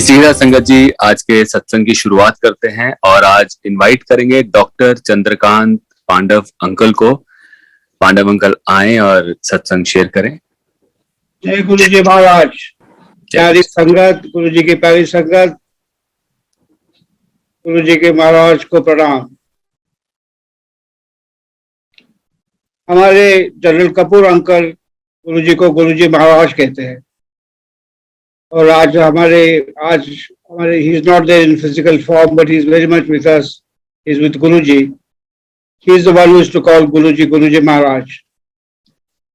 सीधा संगत जी, आज के सत्संग की शुरुआत करते हैं और आज इनवाइट करेंगे डॉक्टर चंद्रकांत पांडव अंकल को। पांडव अंकल आए और सत्संग शेयर करें। जय गुरु जी महाराज, प्यारी संगत, गुरु जी की प्यारी संगत, गुरु जी के महाराज को प्रणाम। हमारे जनरल कपूर अंकल गुरु जी को गुरु जी महाराज कहते हैं और आज हमारे he is not there in physical form but he is very much with us, he is with Guru ji. He is the one who is to call Guru ji Maharaj.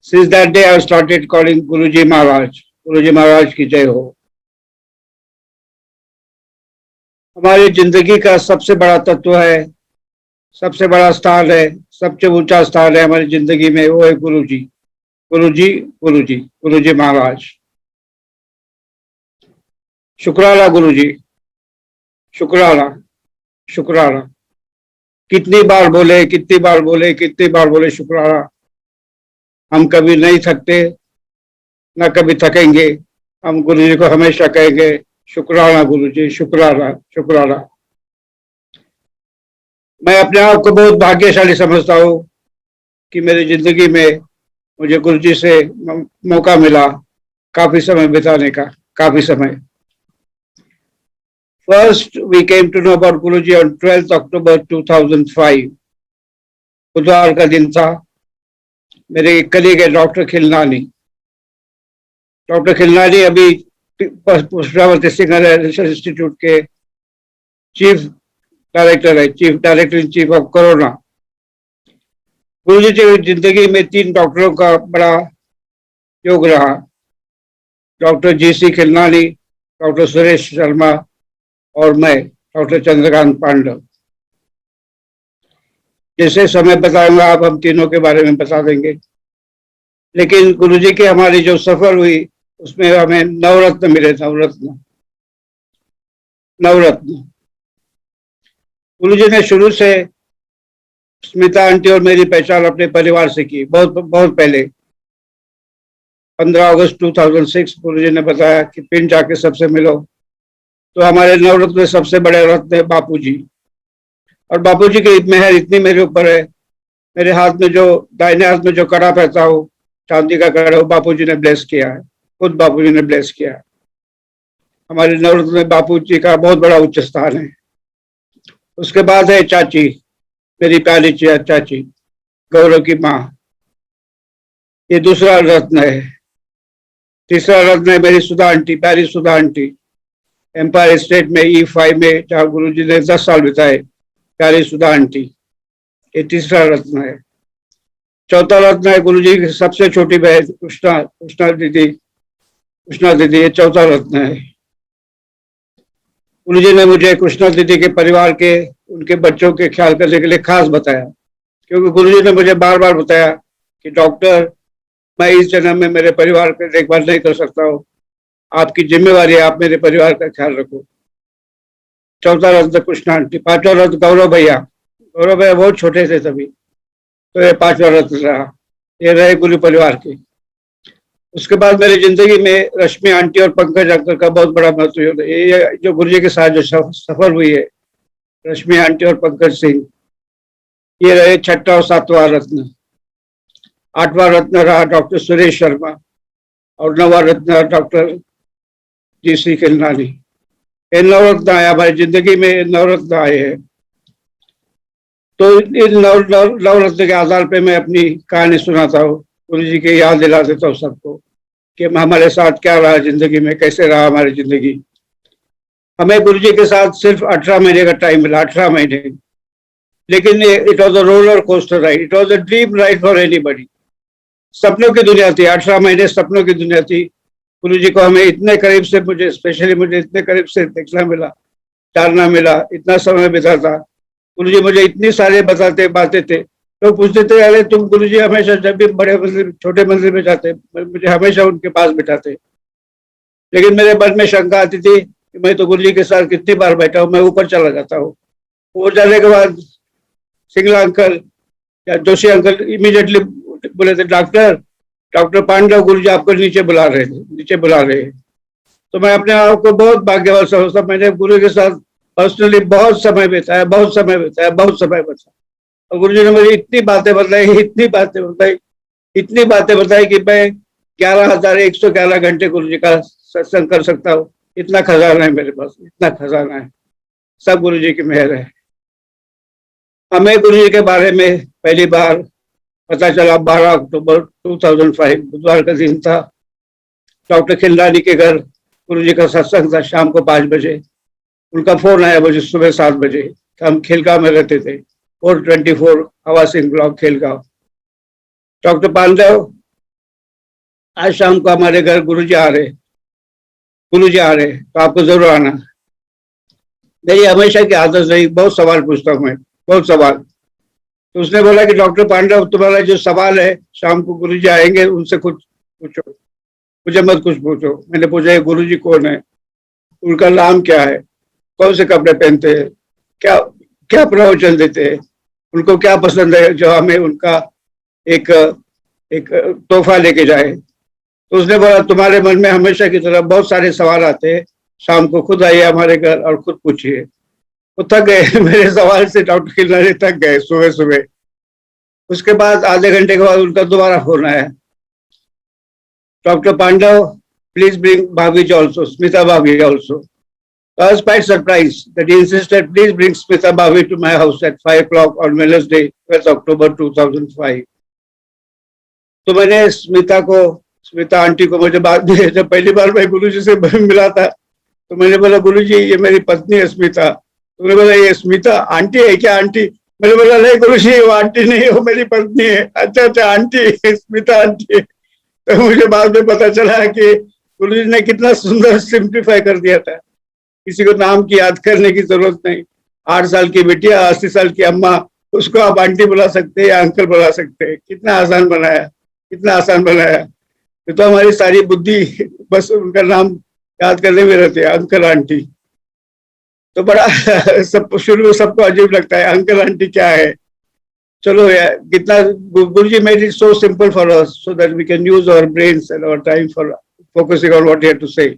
Since that day I started calling Guru ji महाराज की जय हो। हमारी जिंदगी का सबसे बड़ा तत्व है, सबसे बड़ा स्थान है, सबसे ऊंचा स्थान है हमारी जिंदगी में, वो है गुरु जी महाराज। शुक्राना गुरु जी, शुक्राना। कितनी बार बोले शुक्राना। हम कभी नहीं थकते, ना कभी थकेंगे। हम गुरु जी को हमेशा कहेंगे शुक्राना गुरु जी, शुक्राना। मैं अपने आप को बहुत भाग्यशाली समझता हूँ कि मेरी जिंदगी में मुझे गुरु जी से मौका मिला काफी समय बिताने का, काफी समय। First, we came to know about Guruji on 12th October 2005. बुधवार का दिन था। मेरे एक कलीग है डॉक्टर खिलनानी अभी पुष्पावती सिंगर रिसर्च इंस्टीट्यूट के chief director in chief of corona. Guruji की जिंदगी में 3 डॉक्टरों का बड़ा योग रहा, doctor G C. Khilnani, doctor Suresh Sharma और मैं, डॉक्टर चंद्रकांत पांडव। जैसे समय बताऊंगा आप हम तीनों के बारे में बता देंगे, लेकिन गुरुजी की हमारी जो सफर हुई उसमें हमें नवरत्न मिले। नवरत्न गुरुजी ने शुरू से स्मिता आंटी और मेरी पहचान अपने परिवार से की। बहुत पहले 15 अगस्त 2006 गुरुजी ने बताया कि पिंड जाके सबसे मिलो। तो हमारे नवरत्न में सबसे बड़े रत्न है बापूजी, और बापूजी की मेहर इतनी मेरे ऊपर है। मेरे हाथ में जो दाहिने हाथ में जो कड़ा पहनता हूँ, चांदी का कड़ा, वो बापूजी ने ब्लेस किया है, खुद बापूजी ने ब्लेस किया है। हमारे नवरत्न में बापूजी का बहुत बड़ा उच्च स्थान है। उसके बाद है चाची, मेरी प्यारी चाची, गौरव की माँ, ये दूसरा रत्न है। तीसरा रत्न है मेरी सुधा आंटी, प्यारी सुधा आंटी, एम्पायर स्टेट में E5 में जहाँ गुरुजी ने 10 साल बिताए, प्यारी सुधा आंटी, ये तीसरा रत्न है। चौथा रत्न है गुरुजी की सबसे छोटी बहन कृष्णा दीदी, ये चौथा रत्न है। गुरुजी ने मुझे कृष्णा दीदी के परिवार के, उनके बच्चों के ख्याल करने के लिए खास बताया, क्योंकि गुरुजी ने मुझे बार बार बताया कि डॉक्टर, मैं इस जन्म में मेरे परिवार की देखभाल नहीं कर सकता हूँ, आपकी जिम्मेवारी है, आप मेरे परिवार का ख्याल रखो। चौथा रत्न कृष्णा आंटी। पांचवा रत्न गौरव भैया बहुत छोटे थे तभी, तो ये 5वां रत्न रहा। ये रहे गुरु परिवार के। उसके बाद मेरी जिंदगी में रश्मि आंटी और पंकज अंकल का बहुत बड़ा महत्व है। ये जो गुरुजी के साथ जो सफर हुई है, रश्मि आंटी और पंकज सिंह, ये रहे 6वां और 7वां रत्न। 8वां रत्न रहा डॉक्टर सुरेश शर्मा और 9वां रत्न डॉक्टर जी.सी. खिलनानी। ये नवरत्न आए हमारी जिंदगी में, नवरत्न आए हैं। तो इन नवरत्न के आधार पे मैं अपनी कहानी सुनाता हूँ, गुरु जी की याद दिला देता हूँ सबको कि हमारे साथ क्या रहा जिंदगी में, कैसे रहा हमारी जिंदगी। हमें गुरु जी के साथ सिर्फ 18 महीने का टाइम मिला, 18 महीने, लेकिन it was a roller coaster ride, it was a dream ride for anybody. सपनों की दुनिया थी, 18 महीने सपनों की दुनिया थी। गुरु जी को हमें इतने करीब से, मुझे इतने करीब से देखना मिला, जानना मिला, इतना समय बिता था। गुरु जी मुझे इतनी सारे बातें थे। लोग पूछते थे, अरे तुम गुरु जी हमेशा जब भी बड़े मंदिर छोटे मंदिर में जाते, मुझे हमेशा उनके पास बिठाते। लेकिन मेरे मन में शंका आती थी कि मैं तो गुरु जी के साथ कितनी बार बैठा हूँ, मैं ऊपर चला जाता हूँ। ऊपर जाने के बाद सिंगला अंकल या जोशी अंकल इमीडिएटली बोले थे, डॉक्टर पांडव गुरु जी आपको नीचे बुला रहे हैं। तो मैं अपने आप को बहुत भाग्यवान समझता। मैंने गुरु के साथ पर्सनली बहुत समय बिताया, बहुत समय बिताया, बहुत समय बिताया। और गुरु जी ने मुझे इतनी बातें बताई, इतनी बातें बताई, इतनी बातें बताई कि मैं 11,111 घंटे गुरु जी का सत्संग कर सकता हूँ। इतना खजाना है मेरे पास, इतना खजाना है। सब गुरु जी की मेहर है। हमें गुरु जी के बारे में पहली बार पता चला 12 अक्टूबर 2005, बुधवार का दिन था। डॉक्टर खिलरानी के घर गुरु जी का सत्संग था शाम को 5 बजे। उनका फोन आया मुझे सुबह 7 बजे। हम खेलगांव में रहते थे, 424 हवा सिंह ब्लॉक खेलगांव। डॉक्टर पांडव, आज शाम को हमारे घर गुरुजी आ रहे, गुरुजी आ रहे, तो आपको जरूर आना। मेरी हमेशा की आदत रही, बहुत सवाल पूछता हूँ मैं, बहुत सवाल। तो उसने बोला कि डॉक्टर पांडव, तुम्हारा जो सवाल है, शाम को गुरुजी आएंगे, उनसे कुछ पूछो, मुझे मत कुछ पूछो। मैंने पूछा ये गुरुजी कौन है, उनका नाम क्या है, कौन से कपड़े पहनते हैं, क्या क्या प्रवचन देते हैं, उनको क्या पसंद है जो हमें उनका एक एक तोहफा लेके जाए। तो उसने बोला तुम्हारे मन में हमेशा की तरह बहुत सारे सवाल आते हैं, शाम को खुद आइए हमारे घर और खुद पूछिए। वो थक गए मेरे सवाल से, डॉक्टर खिलरानी थक गए सुबह सुबह। उसके बाद आधे घंटे के बाद उनका दोबारा फोन आया, डॉक्टर पांडव प्लीज ब्रिंग भाभी ऑल्सो, स्मिता भाभी also. I was quite surprised that he insisted, please bring Smita Bhavi to my house at 5 o'clock on Wednesday, 12th October 2005. तो मैंने स्मिता आंटी को, मुझे बाद में जब पहली बार मैं गुरुजी से मिला था, तो मैंने बोला गुरुजी ये मेरी पत्नी है स्मिता। तो मैंने बोला ये स्मिता आंटी है क्या आंटी? मैंने बोला नहीं गुरुजी वो आंटी नहीं है, वो मेरी पत्नी है। अच्छा अच्छा आंटी, स्मिता आंटी है। तो मुझे बाद में पता चला कि गुरुजी ने कितना सुंदर सिंप्लीफाई कर दिया था। किसी को नाम की याद करने की जरूरत नहीं। 8 साल की बिटिया, 80 साल की अम्मा, उसको आप आंटी बुला सकते हैं या अंकल बुला सकते हैं। कितना आसान बनाया, कितना आसान बनाया। ये तो हमारी सारी बुद्धि बस उनका नाम याद करने में रहती है, अंकल आंटी। तो बड़ा सब शुरू में सबको अजीब लगता है, अंकल आंटी क्या है। चलो यार, कितना Guruji made it so simple for us so that we can use our brains and our time for focusing on what he had to say.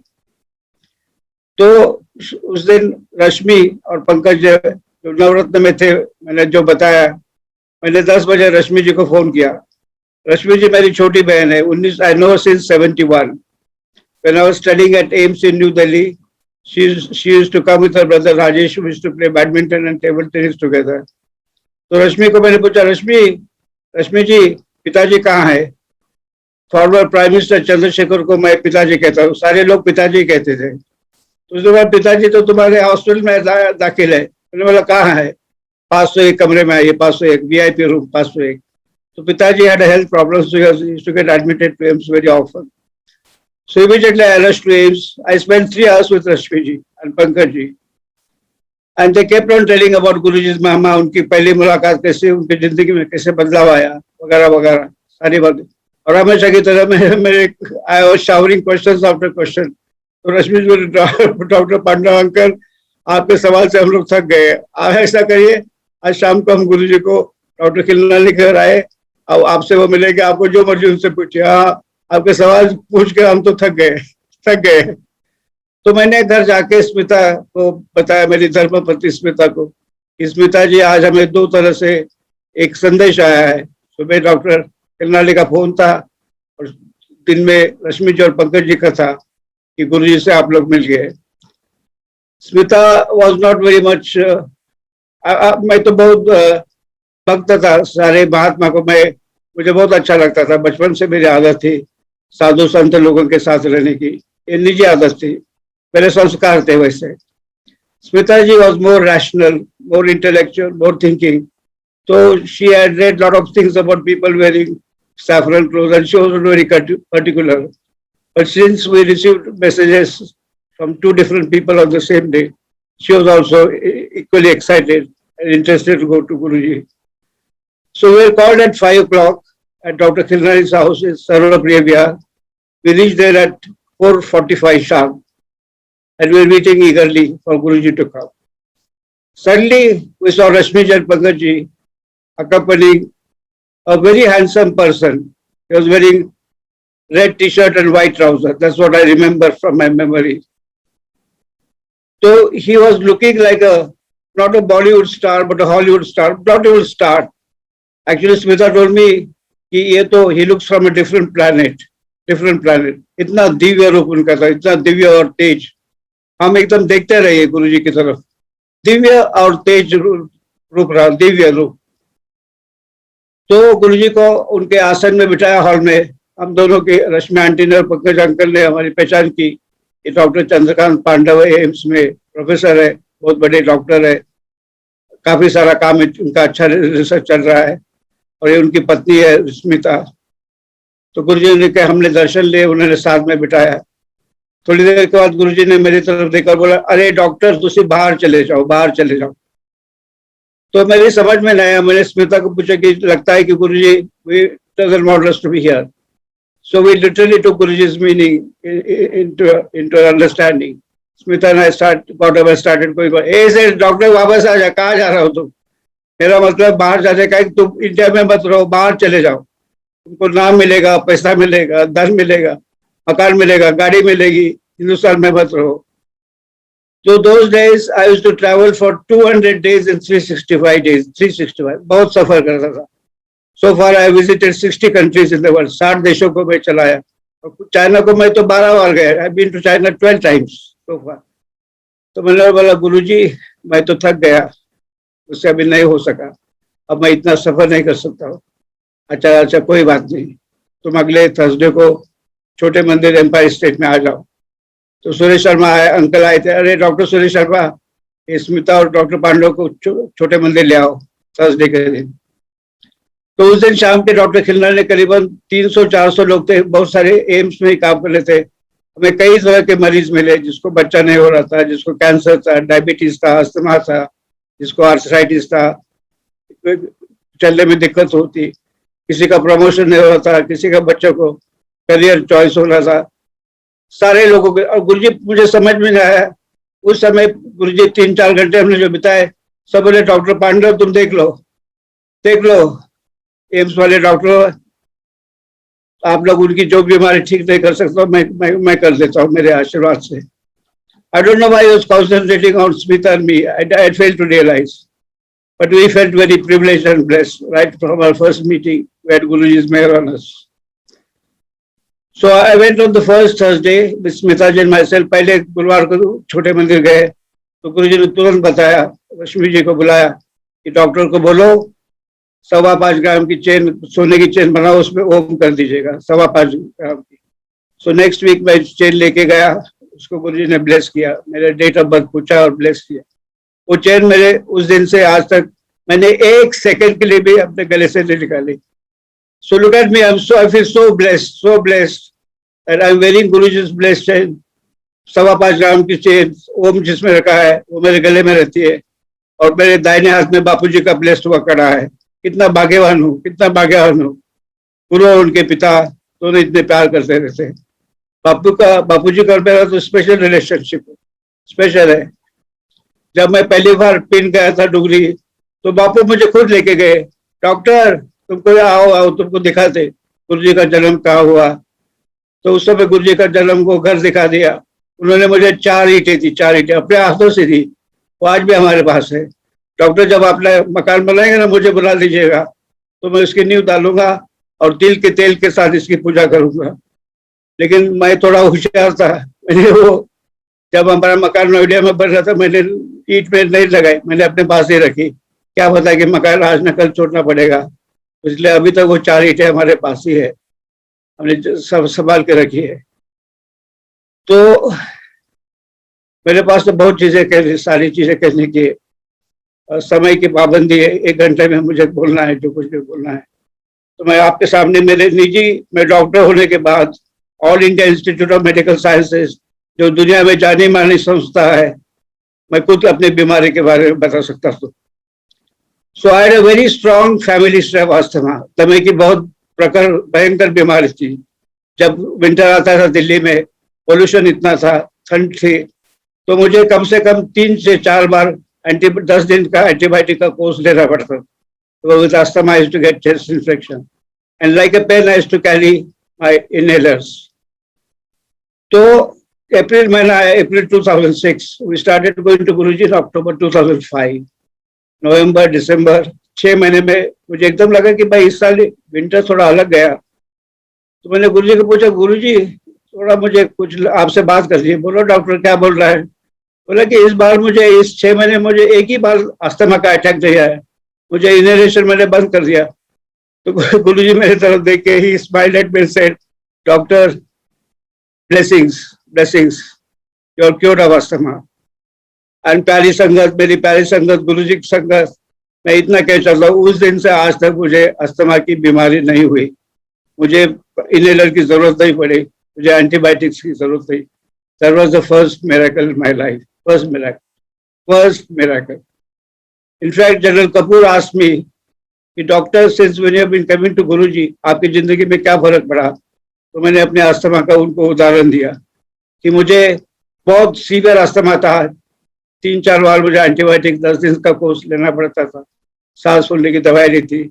तो उस दिन रश्मि और पंकज जो नवरत्न में थे, मैंने जो बताया, मैंने 10 बजे रश्मि जी को फोन किया। रश्मि जी मेरी छोटी बहन है, 19 I know since 71। When I was studying at AIMS in New Delhi, she used to come with her brother Rajesh, who used to play badminton and table tennis together. तो रश्मि को मैंने पूछा, रश्मि जी पिताजी कहाँ है? फॉर्मर प्राइम मिनिस्टर चंद्रशेखर को मैं पिताजी कहता हूँ, सारे लोग पिताजी कहते थे। तो उसके बाद पिताजी तो तुम्हारे हॉस्टल में दाखिल है। मैंने बोला कहाँ है? 501 कमरे में है, ये 501 VIP रूम 501। तो पिताजी had a health problem, so he used to get admitted to AIMS very often. So immediately I rushed to AIMS. I spent 3 hours with Rashmi ji and Pankaj ji, and they kept on telling about Guruji's मामा, उनकी पहली मुलाकात कैसे, उनकी जिंदगी में कैसे बदलाव आया, वगैरह वगैरह सारी बातें। और हमेशा की तरह मेरे I was showering questions after question. तो रश्मि जी, डॉक्टर पांडव अंकल आपके सवाल से हम लोग थक गए, आप ऐसा करिए आज शाम को हम गुरुजी को डॉक्टर खिलरानी घर आए, अब आपसे वो मिलेंगे, आपको जो मर्जी उनसे पूछिए। हाँ, आपके सवाल पूछ के हम तो थक गए। तो मैंने घर जाके स्मिता को बताया, मेरी धर्मपत्नी स्मिता को, कि स्मिता जी आज हमें 2 तरह से एक संदेश आया है। सुबह डॉक्टर खिलरानी का फोन था और दिन में रश्मि जी और पंकज जी का था कि गुरुजी से आप लोग मिल गए। Smita was not very much, मैं तो बहुत भक्त था सारे महात्मा को, मुझे बहुत अच्छा लगता था, बचपन से मेरी आदत थी साधु संत लोगों के साथ रहने की, ये निजी आदत थी, मेरे संस्कार थे वैसे। Smita ji was more rational, more intellectual, more thinking. तो she had read lot of things about people wearing saffron clothes, and she was very particular. But since we received messages from 2 different people on the same day, she was also equally excited and interested to go to Guruji. So we were called at 5 o'clock at Dr. Khilrani's house in Sarvapriya Vihar. We reached there at 4:45 sharp, and we were waiting eagerly for Guruji to come. Suddenly, we saw Rashmi and Pankaj ji accompanying a very handsome person. He was wearing red t-shirt and white trouser. That's what I remember from my memory. So he was looking like not a Bollywood star, but a Hollywood star, Bollywood star. Actually, Smita told me he looks from a different planet. इतना दिव्य रूप उनका था, इतना दिव्य और तेज, हम एकदम देखते रहे गुरुजी की तरफ, दिव्य और तेज रूप रहा, दिव्य रूप। तो गुरुजी को उनके आसन में बिठाया हॉल में, हम दोनों की, रश्मि आंटी ने और पंकज अंकल ने हमारी पहचान की। ये डॉक्टर चंद्रकांत पांडव एम्स में प्रोफेसर है, बहुत बड़े डॉक्टर है, काफी सारा काम उनका अच्छा रिसर्च चल रहा है, और ये उनकी पत्नी है स्मिता। तो गुरुजी ने कहा, हमने दर्शन लिए, उन्होंने साथ में बिठाया। थोड़ी देर के बाद गुरुजी ने मेरी तरफ देखकर बोला, अरे डॉक्टर तुसी बाहर चले जाओ, बाहर चले जाओ। तो मेरी समझ में नहीं आया, मैंने स्मिता को पूछा कि लगता है कि Guruji we doesn't want us to be here. So we literally took Guruji's meaning into understanding. Smita and I got up and started going, hey say doctor वापस आ जा, कहाँ जा रहा हो तुम? मेरा मतलब बाहर जाने का है, तुम इंडिया में मत रहो, बाहर चले जाओ, तुमको नाम मिलेगा, पैसा मिलेगा, धन मिलेगा, मकान मिलेगा, गाड़ी मिलेगी, हिंदुस्तान में मत रहो। So those days I used to travel for 200 days and 365 days, 365, बहुत सफर करता था। So far I visited 60 countries in the world, 60 देशों को मैं चलाया, और चाइना को मैं तो 12 बार गया, I've been to China 12 times so far। तो मैंने बोला गुरुजी मैं तो थक गया, उससे अभी नहीं हो सका, अब मैं इतना सफर नहीं कर सकता हूँ। अच्छा कोई बात नहीं, तुम अगले थर्सडे को छोटे मंदिर एम्पायर स्टेट में आ जाओ। तो सुरेश शर्मा आए, अंकल आए थे, अरे डॉक्टर सुरेश शर्मा, स्मिता और डॉक्टर पांडव को छोटे मंदिर ले आओ थर्सडे के दिन। तो उस दिन शाम के डॉक्टर खिलना ने करीबन 300-400 लोग थे, बहुत सारे एम्स में ही काम कर रहे थे। हमें कई तरह के मरीज मिले, जिसको बच्चा नहीं हो रहा था, जिसको कैंसर था, डायबिटीज था, अस्थमा था, जिसको आर्थराइटिस था, चलने में दिक्कत होती, किसी का प्रमोशन नहीं हो रहा था, किसी का बच्चों को करियर चॉइस हो रहा था, सारे लोगों के। और गुरुजी मुझे समझ में नहीं आया उस समय, गुरुजी 3-4 घंटे हमने जो बिताए, सब बोले डॉक्टर पांडव तुम देख लो एम्स वाले डॉक्टर, आप लोग उनकी जो बीमारी ठीक नहीं कर सकता, मैं कर देता हूँ मेरे आशीर्वाद से। I don't know why he was concentrating on Smita and me. I failed to realize, but we felt very privileged and blessed right from our first meeting. We had Guruji's meher on us. So I went on the first Thursday with Smita ji and myself. पहले गुरुवार को छोटे मंदिर गए, तो गुरुजी ने तुरंत बताया, रश्मि जी को बुलाया कि डॉक्टर को बोलो 5.25 ग्राम की चेन, सोने की चेन बनाओ, उसमें ओम कर दीजिएगा 5.25 ग्राम की। सो नेक्स्ट वीक मैं चेन लेके गया, उसको गुरुजी ने ब्लेस किया, मेरे डेट ऑफ बर्थ पूछा और ब्लेस किया। वो चेन मेरे उस दिन से आज तक मैंने 1 सेकंड के लिए भी अपने गले से नहीं निकाली। So look at me, I feel so blessed that I am wearing Guruji's blessed chain. 5.25 ग्राम की चेन ओम जिसमें रखा है वो मेरे गले में रहती है, और मेरे दाहिने हाथ में बापूजी का ब्लेस्ड हुआ कड़ा है। कितना भाग्यवान हूँ गुरु और उनके पिता दोनों इतने प्यार करते रहते हैं। बापूजी का मेरा तो स्पेशल रिलेशनशिप स्पेशल है। जब मैं पहली बार पिन गया था डुगरी, तो बापू मुझे खुद लेके गए, डॉक्टर तुमको आओ तुमको दिखाते गुरुजी का जन्म कहाँ हुआ। तो उस समय गुरुजी का जन्म को घर दिखा दिया। उन्होंने मुझे 4 ईंटें दी, 4 ईंटें अपने हाथों से दी, वो आज भी हमारे पास है। डॉक्टर जब आप मकान बनाएंगे ना, मुझे बुला लीजिएगा, तो मैं उसकी नींव डालूंगा और तिल के तेल के साथ इसकी पूजा करूंगा। लेकिन मैं थोड़ा होशियार था, मैंने वो जब हमारा मकान नोएडा में बन रहा था, मैंने ईंट में नहीं लगाई, मैंने अपने पास ही रखी, क्या पता कि मकान आज न कल छोड़ना पड़ेगा। इसलिए अभी तक वो 4 ईंटें हमारे पास ही है, हमने सब संभाल के रखी है। तो मेरे पास तो बहुत चीजें सारी चीजें कहने की, समय की पाबंदी है, 1 घंटे में मुझे बोलना है जो कुछ भी बोलना है। तो मैं आपके सामने मैं डॉक्टर होने के बाद all India institute of medical sciences, जो दुनिया में जानी मानी संस्था है, मैं खुद अपनी बीमारी के बारे में बता सकता हूँ। So I had a very strong family history of asthma. दमे की बहुत भयंकर बीमारी थी। जब विंटर आता था दिल्ली में, पोल्यूशन इतना था, ठंड थी, तो मुझे कम से कम 3 से 4 बार 10 दिन का एंटीबायोटिक का कोर्स लेना पड़ता। With asthma I used to get chest infection, and like a pen I used to carry my inhalers. तो अप्रैल महीना है, अप्रैल 2006, वी स्टार्टेड गोइंग टू गुरुजी इन अक्टूबर 2005। नवंबर, दिसंबर, 6 महीने में मुझे एकदम लगा कि भाई इस साल विंटर थोड़ा अलग गया। तो मैंने गुरुजी को पूछा, गुरुजी थोड़ा मुझे कुछ आपसे बात करनी है। बोलो डॉक्टर क्या बोल रहा है? बोला कि इस बार मुझे इस 6 महीने में मुझे एक ही बार अस्थमा का अटैक दिया है, मुझे इनहेलेशन मैंने बंद कर दिया। तो गुरुजी मेरी तरफ देख के ही smiled at me and said, doctor blessings, blessings, you are cured of asthma. And प्यारी संगत, मेरी प्यारी संगत, गुरुजी की संगत, मैं इतना कह सकता हूँ उस दिन से आज तक मुझे अस्थमा की बीमारी नहीं हुई, मुझे इनहेलर की जरूरत नहीं पड़ी, मुझे एंटीबायोटिक्स की जरूरत नहीं। That was the first miracle in my life. First miracle. First miracle. In fact, General Kapoor asked me, कि doctor since when you have been coming to गुरुजी, आपकी जिंदगी में क्या फर्क पड़ा? तो मैंने अपने अस्थमा का उनको उदाहरण दिया कि मुझे बहुत सीवियर अस्थमा था, 3-4 बार मुझे एंटीबायोटिक 10 दिन का कोर्स लेना पड़ता था, सांस फूलने की दवाई ली थी।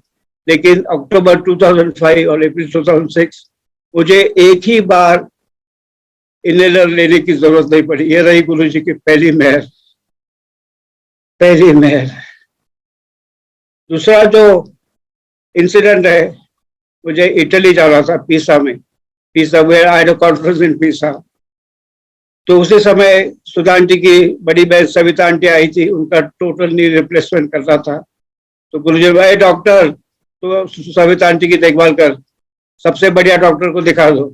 लेकिन अक्टूबर 2005 और अप्रैल 2006 मुझे एक ही बार इनहेलर लेने की जरूरत नहीं पड़ी। ये रही गुरुजी की पहली मेहर, पहली मेहर। दूसरा जो इंसिडेंट है, मुझे इटली जाना था, पीसा में, Pisa where I had a conference in Pisa. तो उसी समय सुधा आंटी की बड़ी बहन सविता आंटी आई थी, उनका टोटल नी रिप्लेसमेंट करना था। तो गुरुजी भाई डॉक्टर तो सविता आंटी की देखभाल कर, सबसे बढ़िया डॉक्टर को दिखा दो।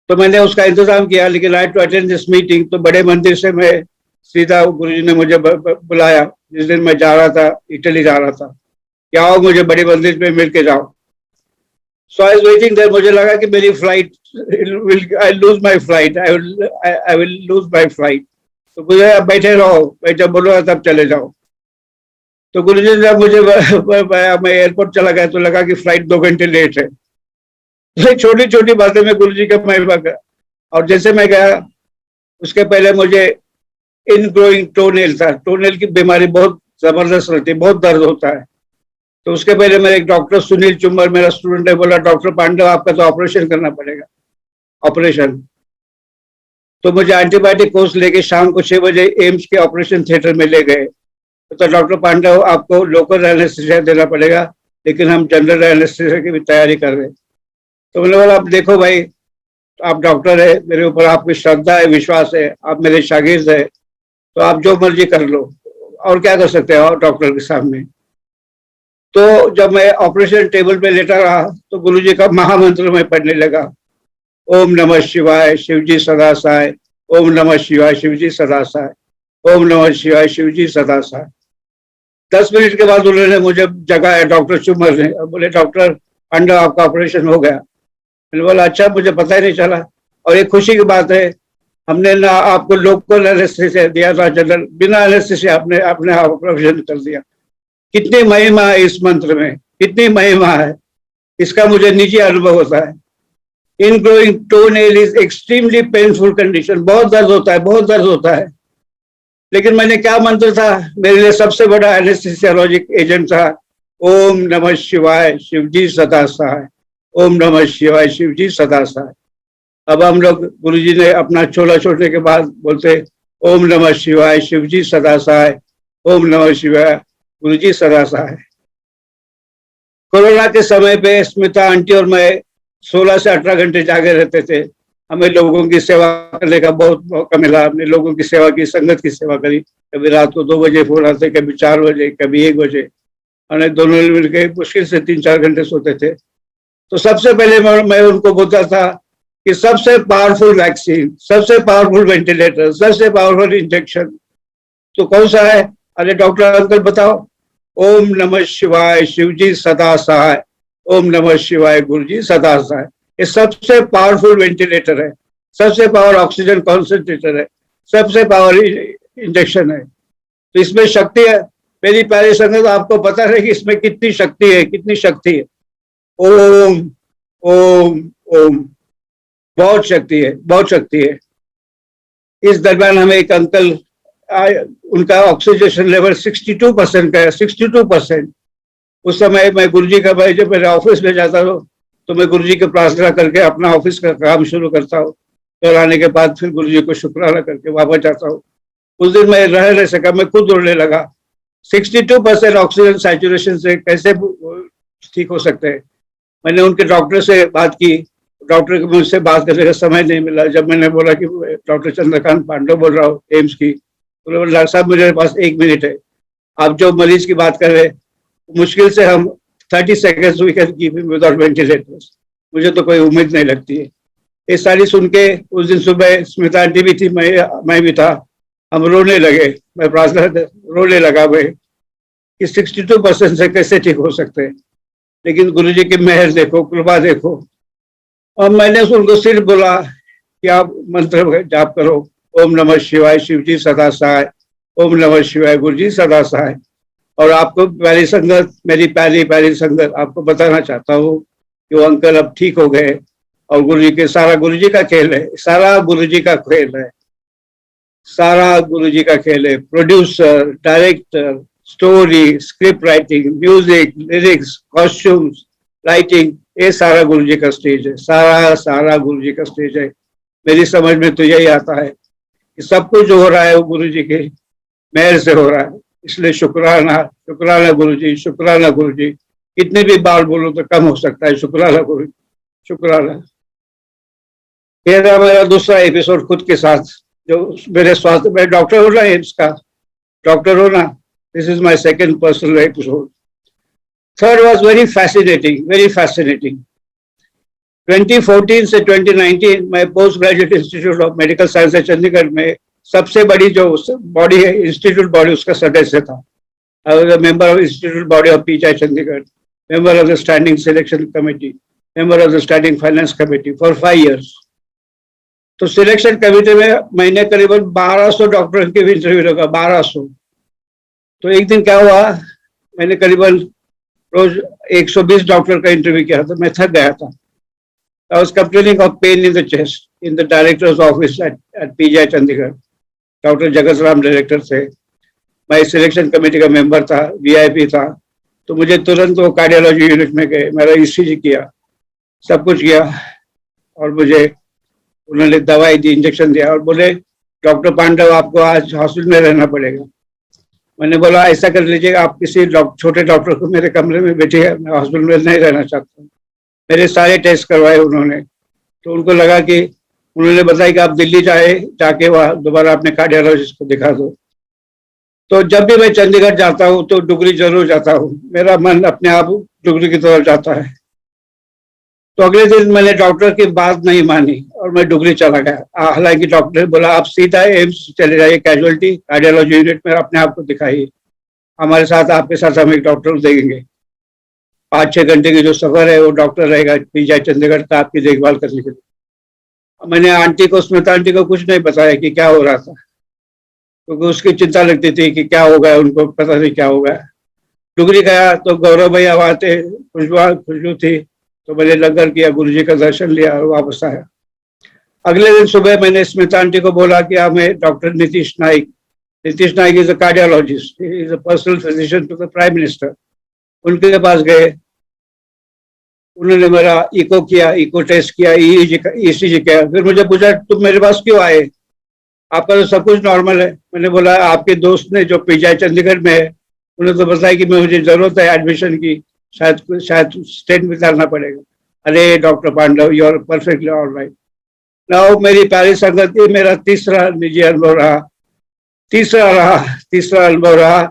तो मैंने उसका इंतजाम किया, लेकिन आई टू अटेंड दिस मीटिंग। तो बड़े मंदिर से मैं सीधा, गुरुजी ने मुझे बुलाया जिस दिन मैं जा रहा था, इटली जा रहा था, कि आओ मुझे बड़े मंदिर में मिल के जाओ। सो आई वाज वेटिंग देयर। मुझे लगा कि मेरी flight I lose my flight, I will lose my flight. तो मुझे आप बैठे रहो, मैं जब बोलूँगा तब चले जाओ। तो गुरुजी ने जब मुझे मैं एयरपोर्ट चला गया तो लगा कि फ्लाइट 2 घंटे लेट है। छोटी छोटी बातें में गुरुजी का महिमा का। और जैसे मैं गया, उसके पहले मुझे इनग्रोइंग टोनेल था, टोनेल की बीमारी बहुत जबरदस्त रहती है, बहुत दर्द होता है। तो उसके पहले मेरे एक डॉक्टर सुनील चुम्बर, मेरा स्टूडेंट है, बोला डॉक्टर पांडव आपका तो ऑपरेशन करना पड़ेगा, ऑपरेशन। तो मुझे एंटीबायोटिक कोर्स लेके शाम को 6 बजे एम्स के ऑपरेशन थिएटर में ले गए। तो डॉक्टर पांडव आपको लोकल एनेस्थीसिया देना पड़ेगा, लेकिन हम जनरल एनेस्थीसिया की भी तैयारी कर रहे हैं। तो मैंने बोला आप देखो भाई, आप डॉक्टर है, मेरे ऊपर आपकी श्रद्धा है, विश्वास है, आप मेरे शागिर्द है, तो आप जो मर्जी कर लो, और क्या कर सकते हो डॉक्टर के सामने। तो जब मैं ऑपरेशन टेबल पे लेटा रहा तो गुरुजी का महामंत्र मैं पढ़ने लगा, ओम नमः शिवाय शिवजी सदा सहाय, ओम नमः शिवाय शिवजी सदा सहाय, ओम नमः शिवाय शिवजी सदा सहाय। 10 मिनट के बाद उन्होंने मुझे जगाया, डॉक्टर चुम्बर ने, और बोले डॉक्टर पांडव आपका ऑपरेशन हो गया। मैंने बोला अच्छा, मुझे पता ही नहीं चला। और एक खुशी की बात है, हमने ना आपको लोकल एनेस्थीसिया दिया था, जनरल, बिना एनेस्थीसिया आपने अपने ऑपरेशन कर दिया। कितनी महिमा है इस मंत्र में, कितनी महिमा है, इसका मुझे निजी अनुभव होता है। Ingrowing toenail is extremely painful condition, बहुत दर्द होता है, बहुत दर्द होता है। लेकिन मैंने क्या मंत्र था, मेरे लिए सबसे बड़ा एनेस्थीसियोलॉजिक एजेंट था, ओम नमः शिवाय शिवजी सदा सहाय, ओम नमः शिवाय शिवजी सदा सहाय। अब हम लोग, गुरुजी ने अपना चोला छोड़ने के बाद बोलते, ओम नमः शिवाय शिवजी सदा सहाय, ओम नमः शिवाय गुरुजी सदा सहाय। कोरोना के समय पे स्मिता आंटी और मैं 16 से 18 घंटे जागे रहते थे। हमें लोगों की सेवा करने का बहुत मौका मिला, हमने लोगों की सेवा की, संगत की सेवा करी। कभी रात को 2 बजे फोन आते, कभी 4 बजे, कभी 1 बजे। हमने दोनों मिलकर मुश्किल से 3-4 घंटे सोते थे। तो सबसे पहले मैं उनको बोलता था कि सबसे पावरफुल वैक्सीन, सबसे पावरफुल वेंटिलेटर, सबसे पावरफुल इंजेक्शन तो कौन सा है? अरे डॉक्टर अंकल बताओ। ओम नमः शिवाय शिवजी सदा सहाय, ओम नमः शिवाय गुरुजी सदा सहाय। ये सबसे पावरफुल वेंटिलेटर है, सबसे पावर ऑक्सीजन कॉन्सेंट्रेटर है, सबसे पावर इंजेक्शन है। तो इसमें शक्ति है। मेरी प्यारी संगत, आपको पता है कि इसमें कितनी शक्ति है, कितनी शक्ति है। ओम ओम ओम, बहुत शक्ति है, बहुत शक्ति है। इस दरमियान हमें एक अंकल, उनका ऑक्सीजन लेवल 62% का है, 62%। उस समय मैं गुरुजी का भाई, जब मेरे ऑफिस में जाता था तो मैं गुरुजी की प्रार्थना करके अपना ऑफिस का काम शुरू करता हूँ। घर आने के बाद फिर गुरुजी को शुक्राना करके वापस जाता हूँ। उस दिन मैं रह नहीं सका, मैं खुद रोने लगा। 62% ऑक्सीजन सैचुरेशन से कैसे ठीक हो सकते हैं। मैंने उनके डॉक्टर से बात की, डॉक्टर को मुझसे बात करने का समय नहीं मिला। जब मैंने बोला कि डॉक्टर चंद्रकांत पांडव बोल रहा हूँ एम्स की, तो डॉक्टर साहब मेरे पास 1 मिनट है, आप जो मरीज की बात कर रहे हैं मुश्किल से हम 30 seconds we can keep him without ventilators, मुझे तो कोई उम्मीद नहीं लगती है। ये सारी सुन के उस दिन सुबह स्मिता आंटी भी थी, मैं भी था, हम रोने लगे। मैं प्रार्थना रोने लगा मैं कि 62% से कैसे ठीक हो सकते हैं। लेकिन गुरुजी की मेहर देखो, कृपा देखो। और मैंने उनको सिर्फ बोला कि आप मंत्र जाप करो, ओम नमः शिवाय, शिव जी सदा सहाय, ओम नमः शिवाय, गुरु जी सदा सहाय। और आपको प्यारी संगत, मेरी प्यारी प्यारी संगत, आपको बताना चाहता हूँ कि वो अंकल अब ठीक हो गए। और गुरुजी के सारा गुरुजी का खेल है, सारा गुरुजी का खेल है, सारा गुरुजी का खेल है। Producer, director, story, script writing, music, lyrics, costumes, lighting, ये सारा गुरुजी का स्टेज है, सारा गुरुजी का स्टेज है। मेरी समझ में तो यही आता है कि सब कुछ जो हो रहा है वो गुरुजी के मेहर से हो रहा है। इसलिए शुक्राना, शुक्राना गुरुजी, शुक्राना गुरुजी। कितने भी बार बोलो तो कम हो सकता है। शुक्राना गुरुजी, शुक्राना। ये था मेरा दूसरा एपिसोड खुद के साथ, जो मेरे स्वास्थ्य में डॉक्टर हो ना, एम्स का डॉक्टर हो ना। This is my second personal episode. Third was very fascinating, very fascinating. 2014 से 2019 मैं post graduate institute of medical science Chandigarh में सबसे बड़ी जो बॉडी है, इंस्टीट्यूट बॉडी, उसका सदस्य था। I was a member of institute body of PGI Chandigarh, member of the standing selection committee, member of the standing finance committee for 5 years। तो selection committee में मैंने करीबन 1200 डॉक्टर के इंटरव्यू लगा, 1200। तो एक दिन क्या हुआ, मैंने करीबन रोज 120 डॉक्टर का इंटरव्यू किया, तो मैं थक गया था। I was complaining of pain in the chest in the director's office at PGI Chandigarh. Doctor Jagat Ram director थे, मैं सिलेक्शन कमेटी का मेंबर था, वीआईपी था। तो मुझे तुरंत वो कार्डियोलॉजी यूनिट में गए, मेरा ईसीजी किया, सब कुछ किया। और मुझे उन्होंने दवाई दी, इंजेक्शन दिया और बोले डॉक्टर पांडव आपको आज हॉस्पिटल में रहना पड़ेगा। मैंने बोला ऐसा कर लीजिए, आप किसी छोटे डॉक्टर को मेरे कमरे में बैठिए, मैं हॉस्पिटल में नहीं रहना चाहता हूँ। मेरे सारे टेस्ट करवाए उन्होंने, तो उनको लगा कि उन्होंने बताया कि आप दिल्ली जाके वहाँ दोबारा अपने कार्डियोलॉजिस्ट को दिखा दो। तो जब भी मैं चंडीगढ़ जाता हूँ तो डुगरी जरूर जाता हूँ, मेरा मन अपने आप डुगरी की तरफ जाता है। तो अगले दिन मैंने डॉक्टर की बात नहीं मानी और मैं डुगरी चला गया। हालांकि डॉक्टर ने बोला आप सीधा एम्स चले जाइए, कैजुअलिटी कार्डियोलॉजी यूनिट में अपने आप को दिखाइए, हमारे साथ, आपके साथ हम एक डॉक्टर देखेंगे। 5-6 घंटे की जो सफर है वो डॉक्टर रहेगा पीजीआई चंडीगढ़ का आपकी देखभाल करने के लिए। मैंने आंटी को, स्मिता आंटी को कुछ नहीं बताया कि क्या हो रहा था, क्योंकि उसकी चिंता लगती थी कि क्या हो गया, उनको पता नहीं क्या हो गया। डुगरी गया तो गौरव भैया वहाँ थे, खुशबू थी, तो मैंने लंगर किया, गुरुजी का दर्शन लिया और वापस आया। अगले दिन सुबह मैंने स्मिता आंटी को बोला कि हमें doctor Nitish Naik is a cardiologist, is a personal physician to the prime minister, उनके पास गए। उन्होंने मेरा इको किया, इको टेस्ट किया, ईसीजी किया। फिर मुझे पूछा तुम मेरे पास क्यों आए, आपका तो सब कुछ नॉर्मल है। मैंने बोला आपके दोस्त ने जो पीजीआई चंडीगढ़ में है, उन्होंने तो बताया कि मुझे जरूरत है एडमिशन की, शायद स्टेट में डालना पड़ेगा। अरे doctor Pandav, you are perfectly alright. Now मेरी प्यारी संगत, ये मेरा तीसरा निजी अनुभव रहा, तीसरा अनुभव रहा।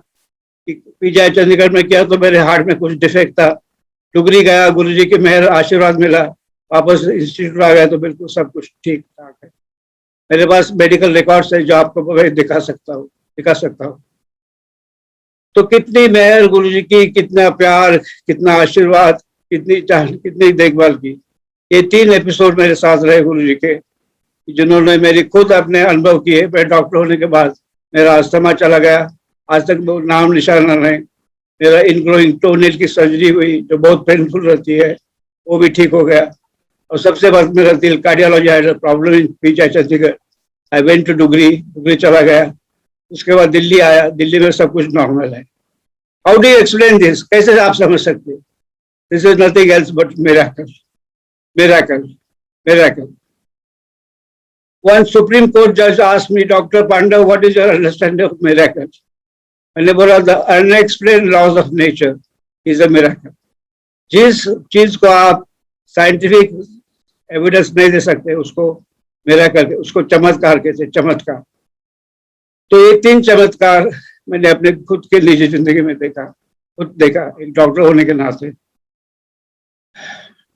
पीजीआई चंडीगढ़ में किया तो मेरे हार्ट में कुछ डिफेक्ट था। डुगरी गया, गुरुजी की मेहर, आशीर्वाद मिला, वापस इंस्टीट्यूट आ गया तो बिल्कुल सब कुछ ठीक ठाक है। मेरे पास मेडिकल रिकॉर्ड्स है जो आपको मैं दिखा सकता हूँ। तो कितनी मेहर गुरुजी की, कितना प्यार, कितना आशीर्वाद, कितनी देखभाल की। ये 3 एपिसोड मेरे साथ रहे गुरुजी के, जिन्होंने मेरी खुद अपने अनुभव किए। मैं डॉक्टर होने के बाद मेरा अस्थमा चला गया, आज तक वो नाम निशाना नहीं। मेरा इनग्रोइंग टोनिल की सर्जरी हुई जो बहुत पेनफुल रहती है, वो भी ठीक हो गया। और सबसे बड़ा मेरा दिल, cardiology had a problem in PGI Chandigarh. I went to Dugri चला गया। उसके बाद दिल्ली आया, दिल्ली में सब कुछ नॉर्मल है। How do you explain this, कैसे आप समझ सकते हैं? This is nothing else but miracle. miracle, miracle. One Supreme Court judge asked me, Dr. Pandav, what is your understanding of miracle? मैंने बोला the unexplained laws of nature is a miracle. जिस चीज को आप साइंटिफिक एविडेंस नहीं दे सकते उसको miracle, उसको चमत्कार कहते, चमत्कार। तो ये 3 चमत्कार मैंने अपने खुद के निजी जिंदगी में देखा, खुद देखा, एक डॉक्टर होने के नाते,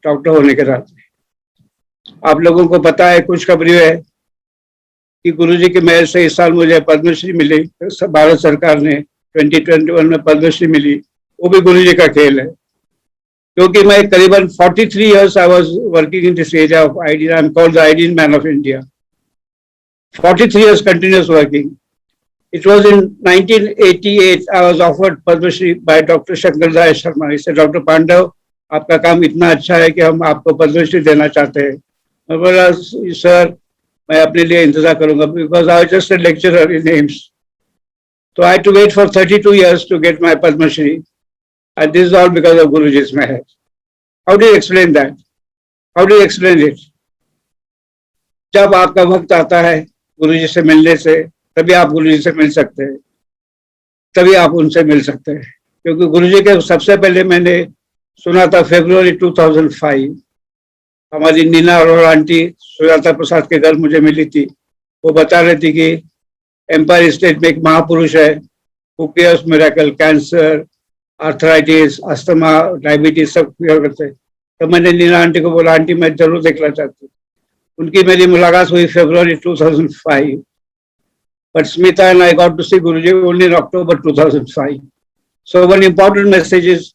डॉक्टर होने के नाते। आप लोगों को पता है, खुशखबरी है कि गुरुजी की मेहर से इस साल मुझे पद्मश्री मिली, भारत सरकार ने 2021 में पद्मश्री मिली। वो भी गुरुजी का खेल है, क्योंकि मैं करीबन 43 years I was working in this area of iodine. I'm called the iodine man of India. 43 years continuous working. It was in 1988 I was offered Padma Shri by Dr. Shankar Daya Sharma. He said, Dr. Pandav, आपका काम इतना अच्छा है कि हम आपको पद्म श्री देना चाहते हैं। मैं बोला, सर मैं अपने लिए इंतजार करूंगा, because I was just a lecturer in AIIMS. So I had to wait for 32 years to get my Padma Shri. And this is all because of Guruji's meher. How do you explain that? How do you explain it? जब आपका वक्त आता है गुरुजी से मिलने से, तभी आप गुरुजी से मिल सकते हैं, तभी आप उनसे मिल सकते हैं। क्योंकि गुरुजी के सबसे पहले मैंने सुना था February 2005, हमारी नीना और आंटी सुजाता प्रसाद के घर मुझे मिली थी। वो बता रही थी कि एम्पायर स्टेट में एक महापुरुष है, who cures miracle, cancer, arthritis, asthma, diabetes सब क्योर करते। तो मैंने नीना आंटी को बोला, आंटी मैं जरूर देखना चाहती हूँ। उनकी मेरी मुलाकात हुई February 2005, but Smita and I got to see Guruji only in October 2005. So one important message is,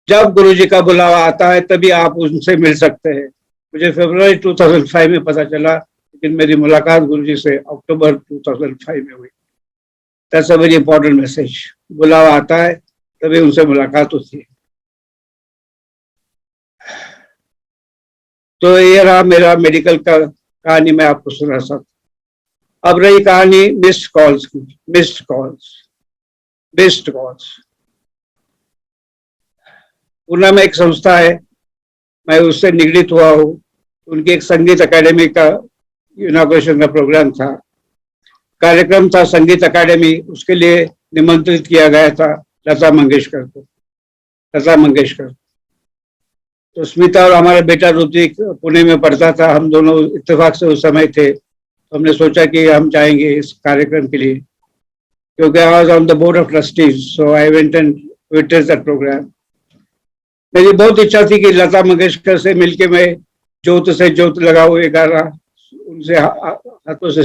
जब गुरुजी का बुलावा आता है तभी आप उनसे मिल सकते हैं। मुझे February 2005 में पता चला, लेकिन मेरी मुलाकात गुरुजी से October 2005 में हुई। That's a very important message. बुलावा आता है तभी उनसे मुलाकात होती है। तो ये रहा मेरा मेडिकल का कहानी, मैं आपको सुना सकता। अब रही कहानी मिस्ड कॉल्स की। मिस्ड कॉल्स पूना में एक संस्था है, मैं उससे निगडित हुआ हूँ। उनकी एक संगीत अकेडमी का इनॉग्रेशन का प्रोग्राम था, कार्यक्रम था संगीत अकेडमी। उसके लिए निमंत्रित किया गया था लता मंगेशकर को। तो स्मिता और हमारा बेटा ऋतिक पुणे में पढ़ता था, हम दोनों इत्तेफाक से उस समय थे। तो हमने सोचा कि हम जाएंगे इस कार्यक्रम के लिए, क्योंकि I was on the board of trustees, so I went and witnessed that programme. मेरी बहुत इच्छा थी कि लता मंगेशकर से मिलके मैं जोत से जोत लगाऊं ये गाना उनसे हाथों से,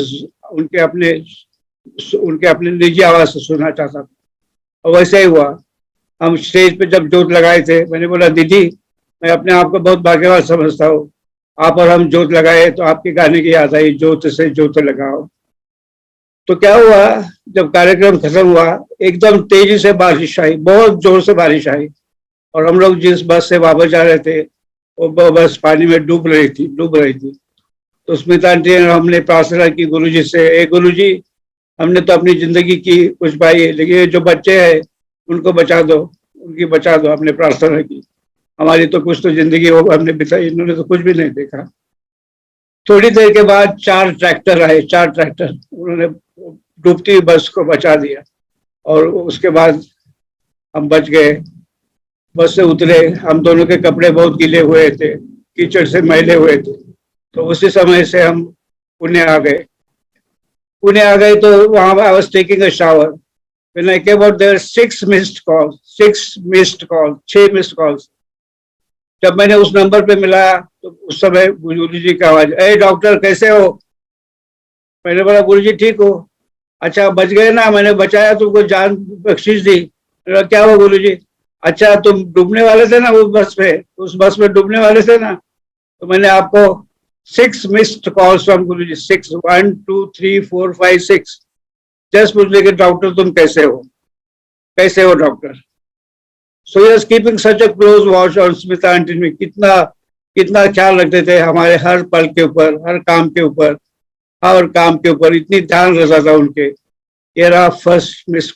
उनके अपने निजी आवाज से सुनना चाहता था। और वैसे ही हुआ। हम स्टेज पे जब जोत लगाए थे, मैंने बोला, दीदी मैं अपने आप को बहुत भाग्यवान समझता हूँ, आप और हम जोत लगाए तो आपके गाने की याद आई, जोत से जोत लगाओ। तो क्या हुआ, जब कार्यक्रम खत्म हुआ एकदम तेजी से बारिश आई, बहुत जोर से बारिश आई, और हम लोग जिस बस से वापस जा रहे थे वो बस पानी में डूब रही थी। तो स्मिता आंटी ने हमने प्रार्थना की गुरुजी से, ए गुरुजी हमने तो अपनी जिंदगी की कुछ पाई है, लेकिन ये जो बच्चे हैं उनको बचा दो, हमने प्रार्थना की। हमारी तो कुछ तो जिंदगी वो हमने बिताई, इन्होंने तो कुछ भी नहीं देखा। थोड़ी देर के बाद 4 ट्रैक्टर आए, उन्होंने डूबती हुई बस को बचा दिया। और उसके बाद हम बच गए, बस से उतरे। हम दोनों के कपड़े बहुत गीले हुए थे, कीचड़ से मैले हुए थे। तो उसी समय से हम पुणे आ गए। तो वहां I was taking a shower, when I came out there 6 missed calls. जब मैंने उस नंबर पे मिलाया तो उस समय गुरुजी की आवाज, ए डॉक्टर कैसे हो? मैंने बोला, गुरुजी ठीक हो। अच्छा बच गए ना, मैंने बचाया, तुमको जान बख्शिश दी। क्या हुआ गुरुजी? अच्छा तुम डूबने वाले थे ना उस बस में डूबने वाले थे ना, तो मैंने आपको 6 missed calls from Guruji, 6, 1 2 3 4 5 6, just पूछने के डॉक्टर तुम कैसे हो doctor. So he was keeping such a close watch on Smita aunty में। कितना ख्याल रखते थे हमारे हर पल के ऊपर, हर काम के ऊपर इतनी ध्यान रहता था उनके। ये रहा फर्स्ट मिस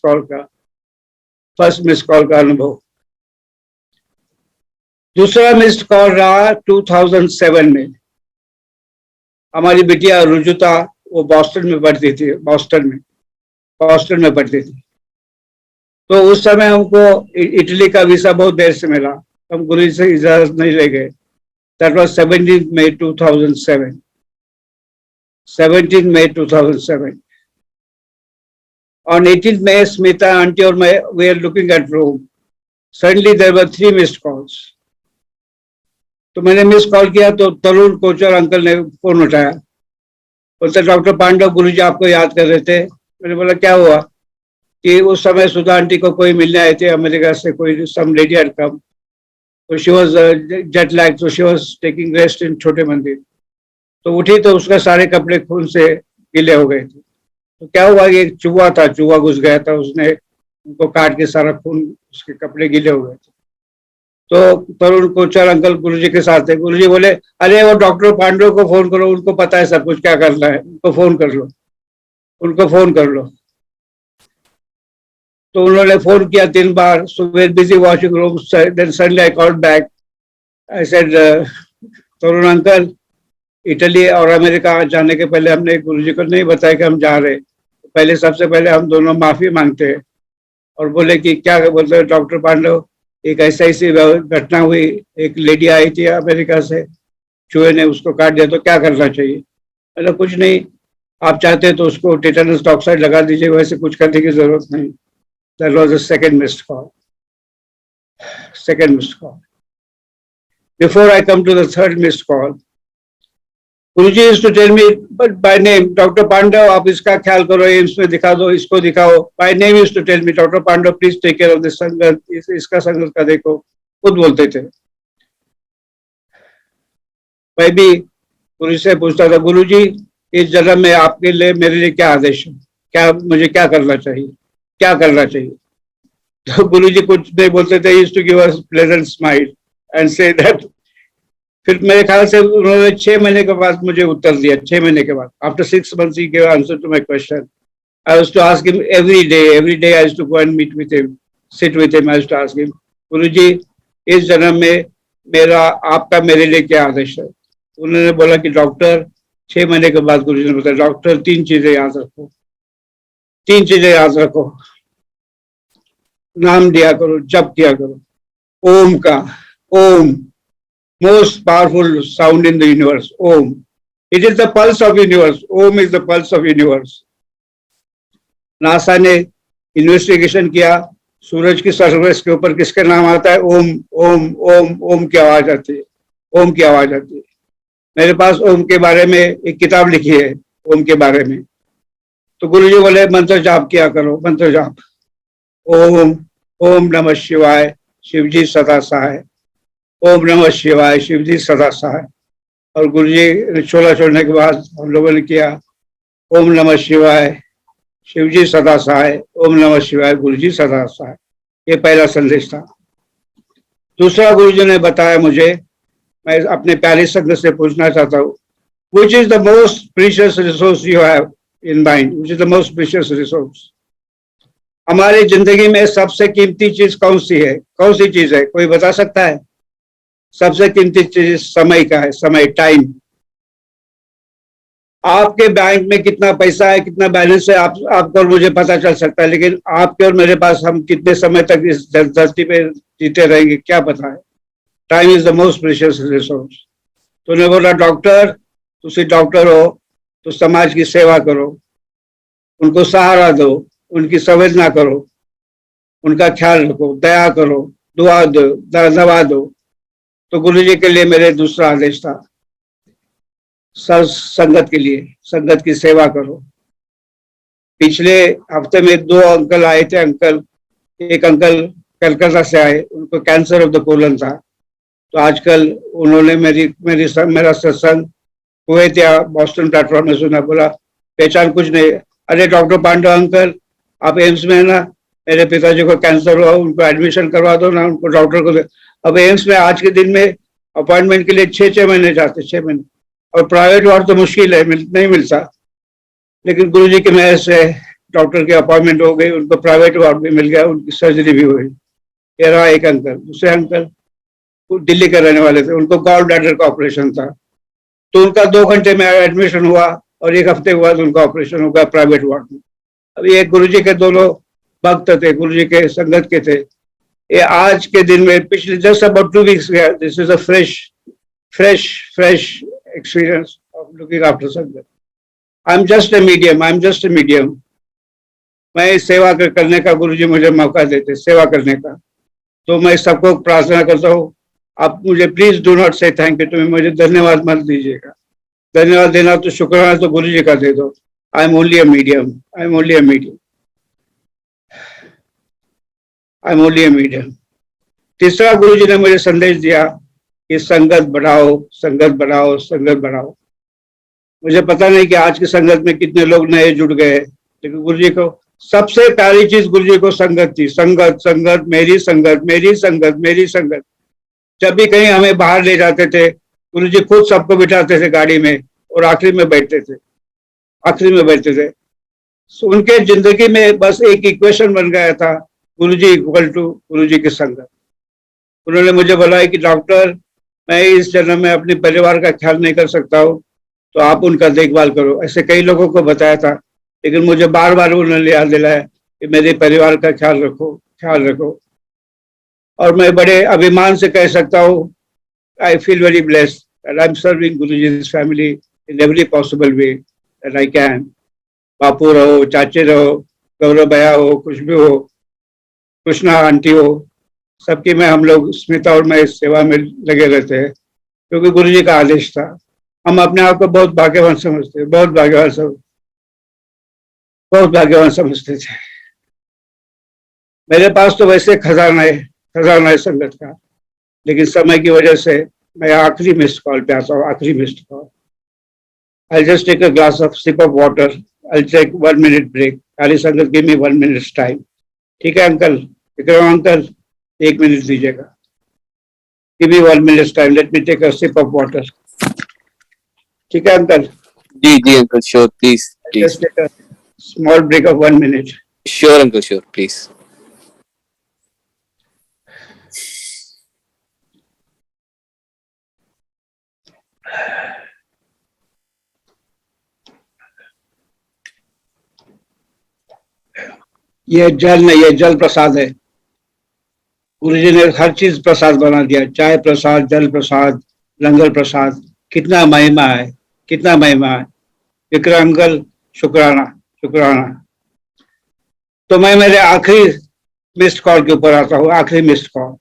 कॉल का अनुभव। दूसरा मिस्ड कॉल रहा 2007 में। हमारी बिटिया रुजुता वो बॉस्टन में पढ़ती थी, बॉस्टन में पढ़ती थी। तो उस समय हमको इटली का वीसा बहुत देर से मिला, हम गुरु जी से इजाजत नहीं ले गए। That was 17 May 2007। 17 May 2007. On 18th May, Smita, auntie और मैं, we are looking at room. Suddenly there were 3 missed calls. तो मैंने मिस कॉल किया तो तरुण कोचर अंकल ने फोन उठाया, बोलते डॉक्टर पांडव गुरुजी आपको याद कर रहे थे। मैंने बोला क्या हुआ? कि उस समय सुधा आंटी को कोई मिलने आए थे अमेरिका से, कोई सम लेडी हैड कम, तो शी वाज जेट लैग, तो she was taking rest in छोटे मंदिर। तो उठी तो उसका सारे कपड़े खून से गीले हो गए थे। तो क्या हुआ, ये चूहा था, चूहा घुस गया था, उसने उनको काट के सारा खून, उसके कपड़े गीले हो गए थे। तो तरुण कोचर अंकल गुरुजी के साथ थे। गुरुजी बोले अरे वो डॉक्टर पांडव को फोन करो, उनको पता है सब कुछ क्या करना है, उनको फोन कर लो, उनको फोन कर लो। तो उन्होंने फोन किया 3 बार। So we are busy washing room, then suddenly I called back. I said Tarun uncle, Italy और अमेरिका जाने के पहले हमने गुरुजी को नहीं बताया कि हम जा रहे। पहले सबसे पहले हम दोनों माफी मांगते हैं। और बोले कि क्या बोलते हैं डॉक्टर पांडव, एक ऐसी घटना हुई, एक लेडी आई थी अमेरिका से, चूहे ने उसको काट दिया, तो क्या करना चाहिए? मतलब कुछ नहीं, आप चाहते हैं तो उसको टेटनस टॉक्साइड लगा दीजिए, वैसे कुछ करने की जरूरत नहीं। That was the second missed call. Before I come to the third missed call, Guruji used to tell me but by name, doctor Pandav आप इसका ख्याल करो, एम्स में दिखा दो, इसको दिखाओ। By name used to tell me, doctor Pandav please take care of this sangat, इसका संगत का देखो, खुद बोलते थे। मैं भी गुरु से पूछता था, गुरुजी इस जन्म में आपके लिए मेरे लिए क्या आदेश है, क्या मुझे क्या करना चाहिए, क्या करना चाहिए? तो गुरुजी कुछ नहीं बोलते थे, used to give us pleasant smile and say that। फिर मेरे ख्याल से उन्होंने 6 महीने के बाद मुझे उत्तर दिया। 6 महीने के बाद, after 6 months he gave answer to my question. I used to ask him every day I used to go and meet with him, sit with him. I used to ask him, गुरुजी इस जन्म में मेरा आपका मेरे लिए क्या आदेश है? उन्होंने बोला कि डॉक्टर, 6 महीने के बाद गुरुजी ने बताया, डॉक्टर 3 चीजें याद रखो, 3 चीजें याद रखो, नाम दिया करो, जप किया करो ओम का। ओम, most powerful sound in the universe, Om. It is the pulse of universe. Om is the pulse of universe. NASA ने इन्वेस्टिगेशन किया, सूरज की सरफेस के ऊपर किसका नाम आता है? ओम, ओम, ओम, ओम की आवाज आती है, ओम की आवाज आती है। मेरे पास ओम के बारे में एक किताब लिखी है, ओम के बारे में। तो गुरुजी बोले मंत्र जाप किया करो, मंत्र जाप, ओम, ओम नमः शिवाय, शिवजी सदा सहाय, ओम नमः शिवाय, शिवजी सदा सहाय। और गुरुजी छोला छोड़ने के बाद हम लोगों ने किया ओम नमः शिवाय, शिवजी सदा सहाय, ओम नमः शिवाय, गुरुजी सदा सहाय। ये पहला संदेश था। दूसरा गुरुजी ने बताया मुझे, मैं अपने प्यारे संगत से पूछना चाहता हूँ, which is the most precious resource you have in mind? Which is the most precious resource? हमारी जिंदगी में सबसे कीमती चीज कौन सी है? कौन सी चीज है, कोई बता सकता है? सबसे कीमती चीज समय का है, समय, टाइम। आपके बैंक में कितना पैसा है, कितना बैलेंस है, आपको और मुझे पता चल सकता है, लेकिन आपके और मेरे पास हम कितने समय तक इस धरती पे जीते रहेंगे क्या पता है। Time is the most precious resource. तो उन्होंने बोला डॉक्टर, तुम डॉक्टर हो तो समाज की सेवा करो, उनको सहारा दो, उनकी संवेदना करो, उनका ख्याल रखो, दया करो, दुआ दो, दवा दो। तो गुरुजी के लिए मेरे दूसरा आदेश था, संगत के लिए, संगत की सेवा करो। पिछले हफ्ते में 2 अंकल आए थे। एक अंकल कलकत्ता से आए, उनको कैंसर ऑफ द कोलन था। तो आजकल उन्होंने मेरा सत्संग कुवैत या बॉस्टन प्लेटफॉर्म में सुना, बोला पहचान कुछ नहीं, अरे डॉक्टर पांडव अंकल आप एम्स में है ना, मेरे पिताजी को कैंसर हुआ, उनको एडमिशन करवा दो ना, उनको डॉक्टर को दे। अब एम्स में आज के दिन में अपॉइंटमेंट के लिए 6 महीने जाते, 6 महीने। और प्राइवेट वार्ड तो मुश्किल है, नहीं मिलता। लेकिन गुरुजी की मेहर से डॉक्टर की अपॉइंटमेंट हो गई, उनको प्राइवेट वार्ड भी मिल गया, उनकी सर्जरी भी हुई। ये रहा एक अंकल। दूसरे अंकल, दिल्ली के रहने वाले थे, उनको गॉल ब्लैडर का ऑपरेशन था, तो उनका 2 घंटे में एडमिशन हुआ और 1 हफ्ते के बाद उनका ऑपरेशन हो गया प्राइवेट वार्ड में। अभी एक गुरुजी के दोनों भक्त थे, गुरुजी के संगत के थे, ये आज के दिन में पिछले जस्ट अबाउट 2 वीक्स गया, this is a fresh experience of looking after sangat. I am just a medium, मैं सेवा करने का गुरुजी मुझे मौका देते सेवा करने का, तो मैं सबको प्रार्थना करता हूँ, आप मुझे प्लीज डू नॉट से थैंक यू, तुम्हें मुझे धन्यवाद मत दीजिएगा, धन्यवाद देना तो शुक्राना तो गुरु जी का दे दो। I am only a medium. तीसरा गुरु जी ने मुझे संदेश दिया कि संगत बढ़ाओ। मुझे पता नहीं कि आज की संगत में कितने लोग नए जुड़ गए, लेकिन गुरु जी को सबसे प्यारी चीज गुरु जी को संगत थी। संगत, मेरी संगत। जब भी कहीं हमें बाहर ले जाते थे, गुरु जी खुद सबको बिठाते थे गाड़ी में और आखिरी में बैठते थे। उनके जिंदगी में बस एक इक्वेशन बन गया था, गुरु जी इक्वल टू गुरु जी की संगत। उन्होंने मुझे बोला कि डॉक्टर, मैं इस जन्म में अपने परिवार का ख्याल नहीं कर सकता हूँ, तो आप उनका देखभाल करो। ऐसे कई लोगों को बताया था, लेकिन मुझे बार बार उन्होंने याद दिलाया कि मेरे परिवार का ख्याल रखो। और मैं बड़े अभिमान से कह सकता हूँ, I feel very blessed that I am serving Guruji's family in every possible way that I can. बापू रहो, चाचे रहो, गौरव भैया हो, खुशबू हो, कृष्णा आंटी हो, सबकी मैं, हम लोग स्मिता और मैं सेवा में लगे रहते हैं, क्योंकि गुरुजी का आदेश था। हम अपने आप को बहुत भाग्यवान समझते थे। मेरे पास तो वैसे खजाना है संगत का, लेकिन समय की वजह से मैं आखिरी मिस्ड कॉल पे आता हूँ। I'll just take a glass of sip of water. I'll take 1 minute break. काली संगत give me 1 minute's time. ठीक है अंकल, अंकल 1 मिनट दीजिएगा। Give me 1 minute's time. Let me take a sip of water. ठीक है uncle? जी uncle, sure, please. Just take a small break of 1 minute. Sure uncle, sure, please. ये जल नहीं, ये जल प्रसाद है। गुरुजी ने हर चीज प्रसाद बना दिया, चाय प्रसाद, जल प्रसाद, लंगर प्रसाद। कितना महिमा है। विक्रम अंकल, शुक्राना। तो मैं मेरे आखिरी मिस्ड कॉल के ऊपर आता हूँ। आखिरी missed call.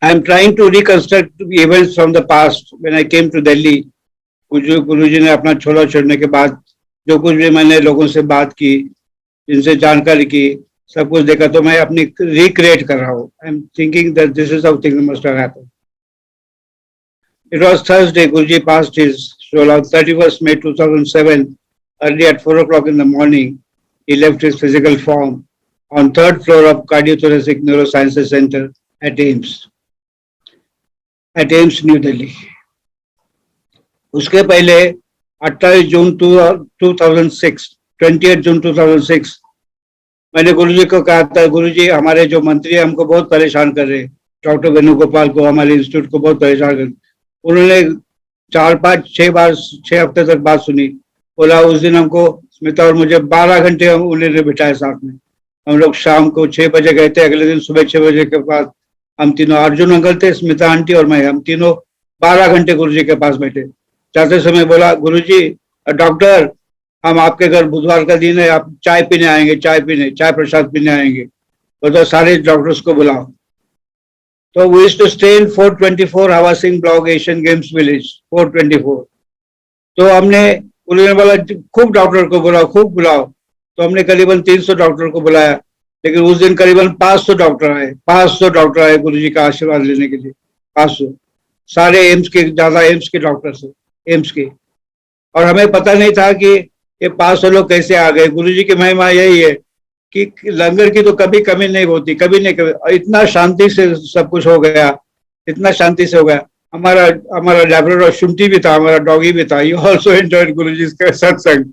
I am trying to reconstruct events from the past when I came to Delhi. Guruji ने अपना छोला छोड़ने के बाद जो कुछ भी मैंने लोगों से बात की, जिनसे जानकारी की, सब कुछ देखा, तो मैं अपनी रिक्रिएट कर रहा हूँ। I am thinking that this is how things must have happened. It was Thursday. Guruji passed his soul on 31st May 2007. Early at 4 o'clock in the morning, he left his physical form on 3rd floor of Cardiothoracic Neurosciences Center at AIIMS, New Delhi. उसके पहले 28 जून 2006, 28 जून 2006, मैंने गुरुजी को कहा था, गुरुजी हमारे जो मंत्री हैं हमको बहुत परेशान कर रहे हैं, डॉक्टर वेणुगोपाल को, हमारे इंस्टीट्यूट को बहुत परेशान कर। उन्होंने 4-5-6 हफ्ते तक बात सुनी। बोला उस दिन हमको, स्मिता और मुझे 12 घंटे उन्होंने बिठाए साथ में। हम लोग शाम को 6 बजे गए थे, अगले दिन सुबह 6 बजे के बाद हम तीनों, अर्जुन अंकल थे, स्मिता आंटी और मैं, हम तीनों 12 घंटे गुरुजी के पास बैठे। जाते समय बोला, गुरुजी डॉक्टर, हम आपके घर बुधवार का दिन है, आप चाय पीने आएंगे, चाय प्रसाद पीने आएंगे, तो सारे डॉक्टर्स को बुलाओ। तो we used to stay in 424 Hawa Singh Block, Asian Games Village, 424। तो हमने, उन्होंने बोला खूब डॉक्टर को बुलाओ। तो हमने करीबन 300 डॉक्टर को बुलाया, लेकिन उस दिन करीबन 500 डॉक्टर आए गुरुजी का आशीर्वाद लेने के लिए। 500, सारे एम्स के डॉक्टर थे, एम्स के। और हमें पता नहीं था कि ये 500 लोग कैसे आ गए। गुरुजी की महिमा यही है कि लंगर की तो कभी कमी नहीं होती, कभी नहीं। इतना शांति से सब कुछ हो गया, हमारा लैब्राडोर शुंठी भी था, हमारा डॉगी भी था। यू ऑल्सो एंजॉयड गुरुजी का सत्संग।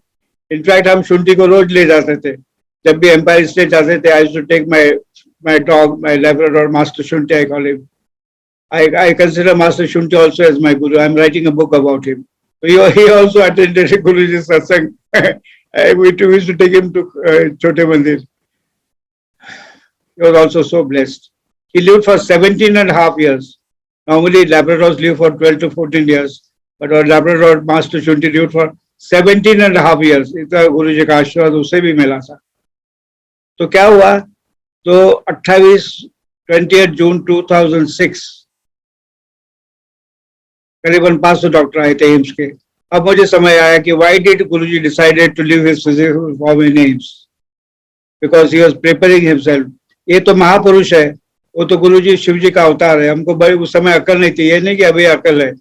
इनफैक्ट हम शुंठी को रोज ले जाते थे, जब भी एम्पायर स्टेट जाते थे। I to take my my dog, my Labrador, Master Shunti, I call him. I consider Master Shunti also as my guru. I'm writing a book about him. So he also attended Guruji's satsang. We used to take him to Chote Mandir. He was also so blessed. He lived for 17 and a half years. Normally, Labradors live for 12 to 14 years. But our Labrador Master Shunti lived for 17 and a half years. इतना गुरुजी का आशीर्वाद उसे भी मिला था. तो क्या हुआ? तो 28 जून 2006 करीबन 500 डॉक्टर आए थे एम्स के. अब मुझे समझ आया कि why did Guruji decided to leave his physical form in AIIMS? Because he was preparing himself. ये तो महापुरुष है, वो तो गुरुजी शिव जी का अवतार है. हमको बड़ी उस समय अकल नहीं थी. ये नहीं कि अभी अकल है.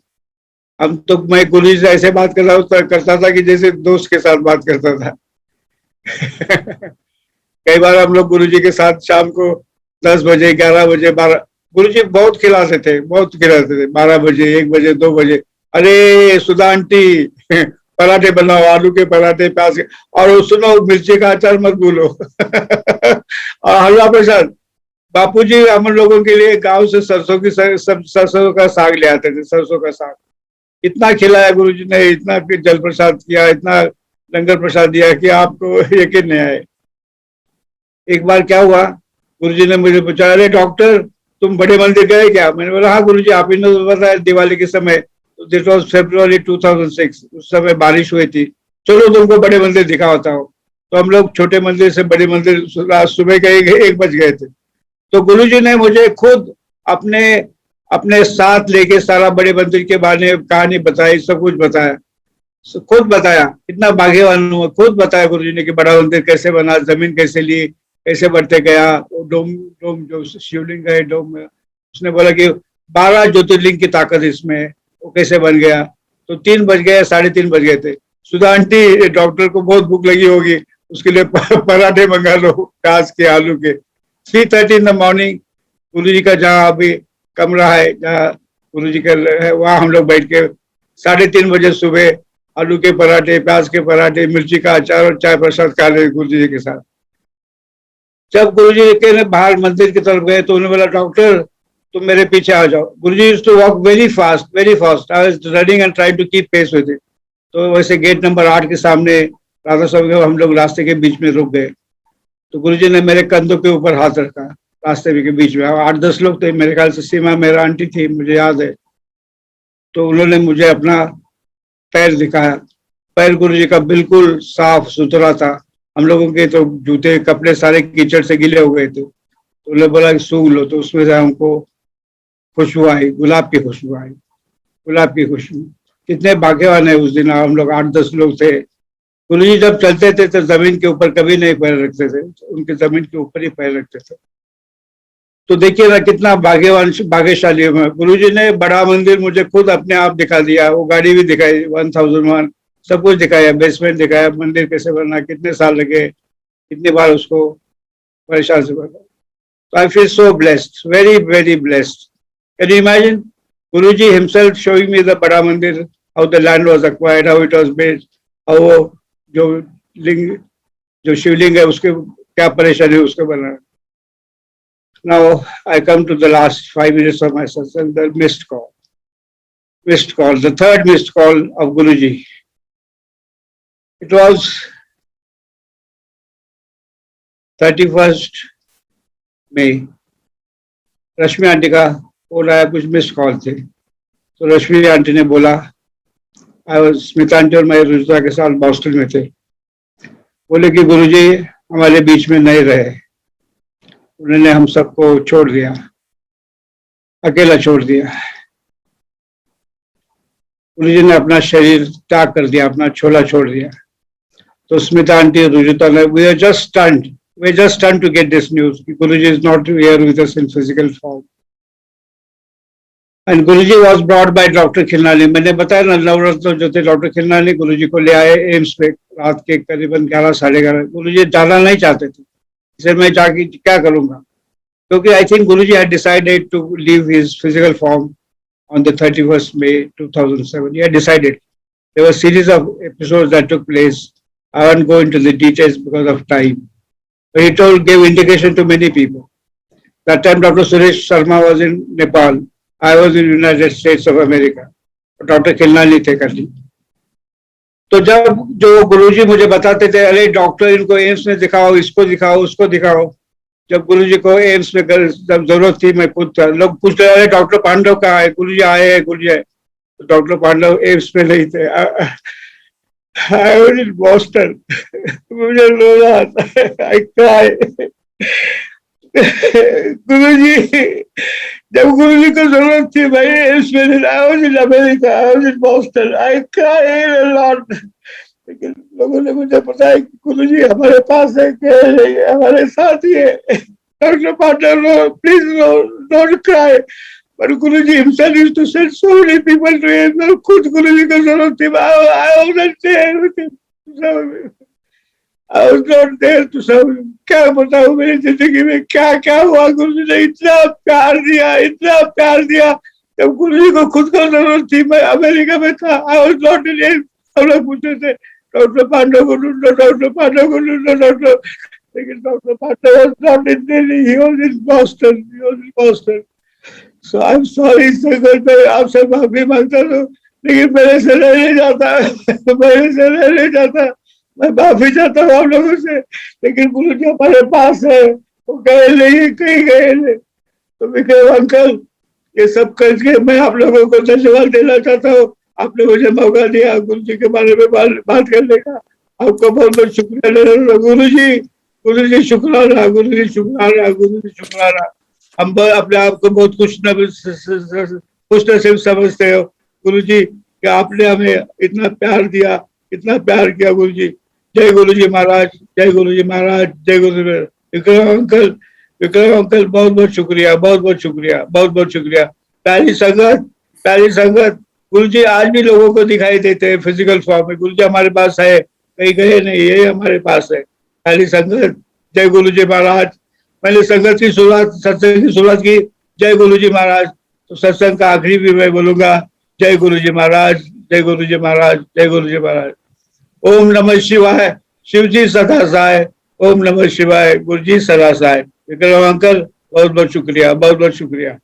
हम तो मैं गुरुजी से ऐसे बात करता था कि जैसे दोस्त के साथ बात करता था. कई बार हम लोग गुरुजी के साथ शाम को 10 बजे 11 बजे 12 गुरुजी बहुत खिलाते थे 12 बजे 1 बजे 2 बजे. अरे सुधा आंटी पराठे बनाओ, आलू के पराठे, प्याज के, और सुनो मिर्ची का अचार मत भूलो. और हलवा प्रसाद बापूजी हम लोगों के लिए गांव से सरसों का साग ले आते थे. सरसों का साग इतना खिलाया गुरुजी ने, इतना जल प्रसाद किया, इतना लंगर प्रसाद दिया कि आपको यकीन नहीं आए. एक बार क्या हुआ, गुरुजी ने मुझे पूछा, अरे डॉक्टर तुम बड़े मंदिर गए क्या? मैंने बोला हाँ गुरुजी, आप ही ने बताया दिवाली के समय. दिस वाज फरवरी 2006. उस समय बारिश हुई थी. चलो तुमको बड़े मंदिर दिखाता हूँ. तो हम लोग छोटे मंदिर से बड़े मंदिर सुबह के 1 बज गए थे. तो गुरुजी ने मुझे खुद अपने साथ लेके सारा बड़े मंदिर के बारे में कहानी बताई, सब कुछ बताया. खुद बताया. इतना भाग्यवान हूँ. खुद बताया गुरुजी ने कि बड़ा मंदिर कैसे बना, जमीन कैसे ली, कैसे बढ़ते गया. डोम जो शिवलिंग है डोम में, उसने बोला कि 12 ज्योतिर्लिंग की ताकत इसमें है, वो कैसे बन गया. तो 3 बज गए, 3:30 बज गए थे. सुधा आंटी डॉक्टर को बहुत भूख लगी होगी, उसके लिए पराठे मंगा लो प्याज के आलू के. 3:30 इन द मॉर्निंग गुरुजी का जहाँ अभी कमरा है, जहाँ गुरुजी का है, वहाँ हम लोग बैठ के 3:30 बजे सुबह आलू के पराठे, प्याज के पराठे, मिर्ची का अचार और चाय प्रसाद खा रहे गुरुजी के साथ. जब गुरुजी के बाहर मंदिर की तरफ गए तो उन्होंने बोला, डॉक्टर तुम मेरे पीछे आ जाओ. Guruji used to walk very fast. I was running and trying to keep pace with it. तो वैसे गेट नंबर 8 के सामने राधा स्वामी के हम लोग रास्ते के बीच में रुक गए. तो गुरुजी ने मेरे कंधों के ऊपर हाथ रखा रास्ते के बीच में. 8-10 लोग थे मेरे ख्याल से. सीमा मेरा आंटी थी, मुझे याद है. तो उन्होंने मुझे अपना पैर दिखाया. पैर गुरुजी का बिल्कुल साफ सुथरा था. हम लोगों के तो जूते कपड़े सारे कीचड़ से गिले हो गए थे. तो उन्होंने बोला कि सूंघ लो. तो उसमें से हमको खुशबू आई, गुलाब की खुशबू आई. गुलाब की खुशबू. कितने भाग्यवान है उस दिन हम लोग. 8-10 लोग थे. गुरुजी जब चलते थे तो जमीन के ऊपर कभी नहीं पैर रखते थे. उनके जमीन के ऊपर ही पैर रखते थे. तो देखिए ना कितना भाग्यशाली हूँ मैं. गुरुजी ने बड़ा मंदिर मुझे खुद अपने आप दिखा दिया. वो गाड़ी भी दिखाई 1001, सब कुछ दिखाया. बेसमेंट दिखाया, मंदिर कैसे बनना, कितने साल लगे, कितनी बार उसको परेशान से बना. So I feel so blessed, very, very blessed. Can you imagine? Guruji himself showing me the Bada Mandir, how the land was acquired, how it was built, how जो शिवलिंग है उसके क्या परेशानी है उसके बना. Now I come to the last 5 minutes of my satsang, the missed call. The third missed call of Guruji. It was 31st May. Rashmi aunty का phone आया, कुछ मिस्ड कॉल थे. तो रश्मि आंटी ने बोला, स्मिता आंटी और मैं रुजुता के साथ बॉस्टन में थे. बोले कि गुरुजी हमारे बीच में नहीं रहे, उन्होंने हम सबको छोड़ दिया, अकेला छोड़ दिया. गुरुजी ने अपना शरीर त्याग कर दिया, अपना छोला छोड़ दिया. तो स्मिता आंटी और रुजुता ने, we are just stunned to get this news. Guruji is not here with us in physical form. And Guruji was brought by Dr. Khilnani. मैंने बताया ना, नवरत्न जो थे डॉक्टर खिलनानी गुरुजी को ले आए एम्स पे रात के करीबन 11-11:30. गुरुजी जाना नहीं चाहते थे. इसे मैं जाके क्या करूंगा, क्योंकि I think Guruji had decided to leave his physical form on the 31st May 2007. He had decided. There were a series of episodes that took place. I won't go into the details because of time. But he gave indication to many people. That time Dr. Suresh Sharma was in Nepal. I was in United States of America. Doctor Khilnani थे करनी। तो जब जो गुरुजी मुझे बताते थे, अरे doctor इनको एम्स में दिखाओ, इसको दिखाओ, उसको दिखाओ। जब गुरुजी को एम्स में जब जरूरत थी, मैं पूछता, लोग पूछते अरे डॉक्टर पांडव कहाँ है, गुरुजी आए हैं, गुरुजी आए। तो डॉक्टर पांडव एम्स में नहीं थे। I was in Boston. मुझे रोना आता है, I cry. गुरुजी, जब गुरुजी को जरूरत थी, मैं एम्स में नहीं, I was in America, I was in Boston. I cried a lot. लेकिन लोगों ने मुझे बताया कि गुरुजी हमारे पास है, कह रही है, हमारे साथ ही है। Doctor Pandav, no, please no, don't cry. But Guruji himself used to send so many people to him. खुद गुरुजी को जरूरत थी, I was not there with him to serve him. I was not there to serve him. क्या बताऊं मेरी जिंदगी में क्या क्या हुआ। गुरुजी ने इतना प्यार दिया, इतना प्यार दिया। जब गुरुजी को खुद को जरूरत थी, मैं अमेरिका में था। I was not in it. सब लोग पूछते थे डॉक्टर पांडव को ढूंढो, डॉक्टर पांडव को ढूंढो, डॉक्टर। लेकिन doctor Pandav was not in Delhi. He was in Boston. He was in Boston. So I'm sorry संगत, मैं आपसे माफी मांगता हूँ, लेकिन मेरे से रह नहीं जाता, मेरे से रह नहीं जाता। मैं माफी चाहता हूँ आप लोगों से, लेकिन गुरुजी हमारे पास है, वो गए नहीं, कहीं गए नहीं। तो विक्रम अंकल, ये सब करके मैं आप लोगों को धन्यवाद देना चाहता हूँ। आपने मुझे मौका दिया गुरुजी के बारे में बात करने का। आपको बहुत बहुत शुक्रिया गुरुजी। गुरुजी शुक्राना, गुरुजी शुक्राना, गुरुजी शुक्राना। हम अपने आप को बहुत खुश नसीब समझते हो गुरुजी कि आपने हमें इतना प्यार दिया, इतना प्यार किया गुरुजी। जय गुरुजी महाराज, जय गुरुजी महाराज, जय गुरुजी। विक्रम अंकल, विक्रम अंकल, बहुत बहुत शुक्रिया, बहुत बहुत शुक्रिया, बहुत बहुत शुक्रिया। प्यारी संगत, प्यारी संगत, गुरुजी आज भी लोगों को दिखाई देते हैं फिजिकल फॉर्म में। गुरुजी हमारे पास है, कहीं गए नहीं, ये हमारे पास है। प्यारी संगत, जय गुरुजी महाराज। मैंने संगत की शुरुआत, सत्संग की शुरुआत की जय गुरुजी महाराज, तो सत्संग का आखिरी भी मैं बोलूंगा जय गुरुजी महाराज, जय गुरुजी महाराज, जय गुरुजी महाराज। ओम नमः शिवाय, शिव जी सदा सहाय। ओम नमः शिवाय, गुरुजी सदा सहाय। विक्रम अंकल, बहुत बहुत शुक्रिया, बहुत बहुत शुक्रिया।